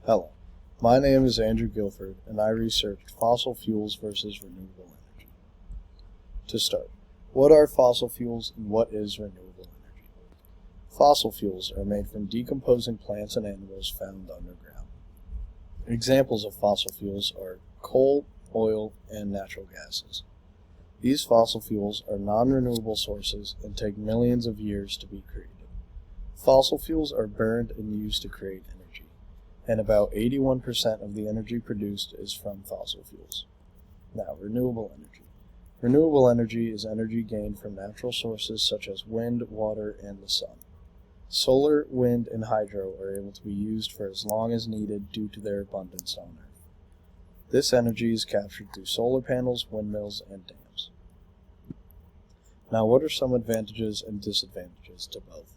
Hello, my name is Andrew Guilford, and I researched fossil fuels versus renewable energy. To start, what are fossil fuels and what is renewable energy? Fossil fuels are made from decomposing plants and animals found underground. Examples of fossil fuels are coal, oil, and natural gases. These fossil fuels are non-renewable sources and take millions of years to be created. Fossil fuels are burned and used to create energy, and about 81% of the energy produced is from fossil fuels. Now, renewable energy. Renewable energy is energy gained from natural sources such as wind, water, and the sun. Solar, wind, and hydro are able to be used for as long as needed due to their abundance on Earth. This energy is captured through solar panels, windmills, and dams. Now, what are some advantages and disadvantages to both?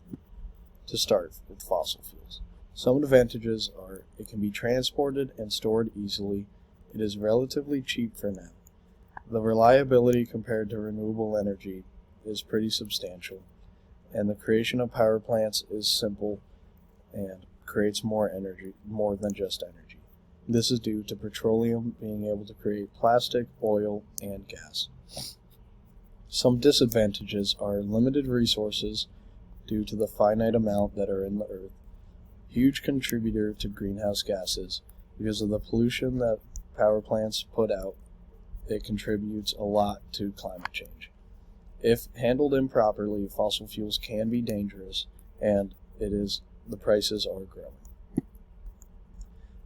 To start with fossil fuels. Some advantages are it can be transported and stored easily, it is relatively cheap for now. The reliability compared to renewable energy is pretty substantial, and the creation of power plants is simple and creates more than just energy. This is due to petroleum being able to create plastic, oil, and gas. Some disadvantages are limited resources due to the finite amount that are in the earth, huge contributor to greenhouse gases because of the pollution that power plants put out. It contributes a lot to climate change. If handled improperly, fossil fuels can be dangerous, and the prices are growing.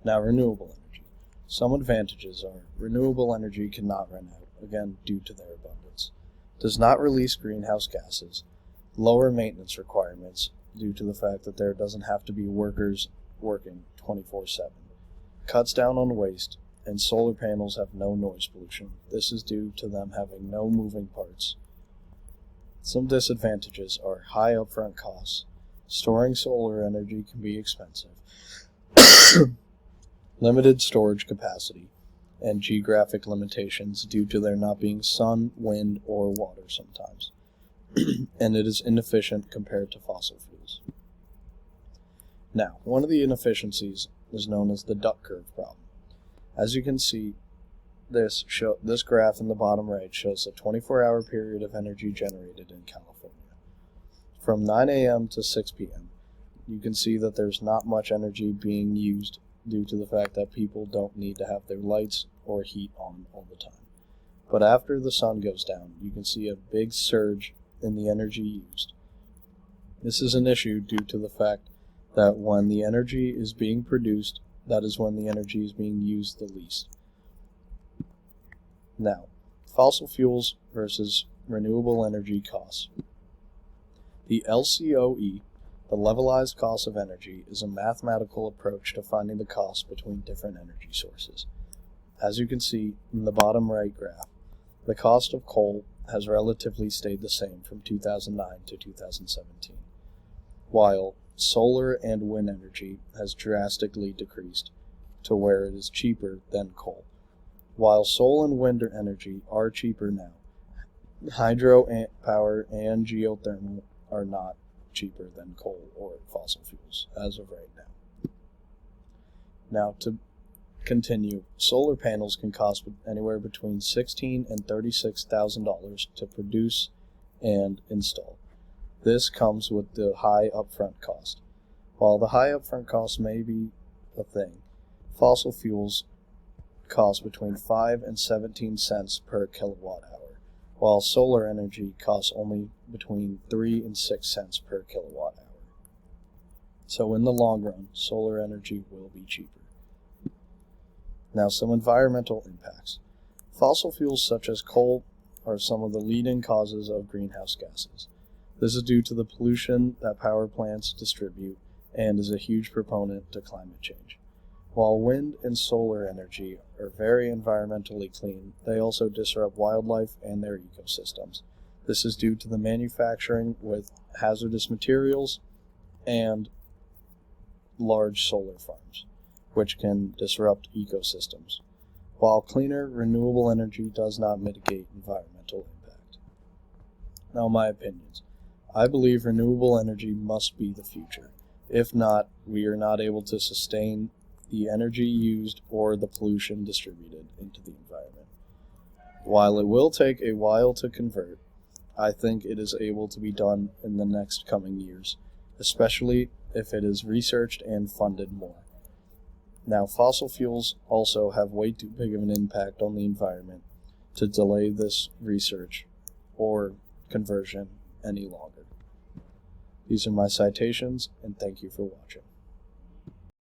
Now, renewable energy. Some advantages are renewable energy cannot run out, again due to their abundance. Does not release greenhouse gases. Lower maintenance requirements due to the fact that there doesn't have to be workers working 24/7. Cuts down on waste, and solar panels have no noise pollution. This is due to them having no moving parts. Some disadvantages are high upfront costs. Storing solar energy can be expensive. Limited storage capacity, and geographic limitations due to there not being sun, wind, or water sometimes. And it is inefficient compared to fossil fuels. Now, one of the inefficiencies is known as the duck curve problem. As you can see, this graph in the bottom right shows a 24-hour period of energy generated in California. From 9 a.m. to 6 p.m., you can see that there's not much energy being used due to the fact that people don't need to have their lights or heat on all the time. But after the sun goes down, you can see a big surge in the energy used. This is an issue due to the fact that when the energy is being produced, that is when the energy is being used the least. Now, fossil fuels versus renewable energy costs. The LCOE, the levelized cost of energy, is a mathematical approach to finding the cost between different energy sources. As you can see in the bottom right graph, the cost of coal has relatively stayed the same from 2009 to 2017, while solar and wind energy has drastically decreased to where it is cheaper than coal. While solar and wind energy are cheaper now, hydro power and geothermal are not cheaper than coal or fossil fuels as of right now. Now, to continue, solar panels can cost anywhere between $16,000 and $36,000 to produce and install. This comes with the high upfront cost. While the high upfront cost may be a thing, fossil fuels cost between 5 and 17 cents per kilowatt hour, while solar energy costs only between 3 and 6 cents per kilowatt hour. So in the long run, solar energy will be cheaper. Now, some environmental impacts. Fossil fuels such as coal are some of the leading causes of greenhouse gases. This is due to the pollution that power plants distribute and is a huge proponent to climate change. While wind and solar energy are very environmentally clean, they also disrupt wildlife and their ecosystems. This is due to the manufacturing with hazardous materials and large solar farms, which can disrupt ecosystems, while cleaner, renewable energy does not mitigate environmental impact. Now, my opinions. I believe renewable energy must be the future. If not, we are not able to sustain the energy used or the pollution distributed into the environment. While it will take a while to convert, I think it is able to be done in the next coming years, especially if it is researched and funded more. Now, fossil fuels also have way too big of an impact on the environment to delay this research or conversion any longer. These are my citations, and thank you for watching.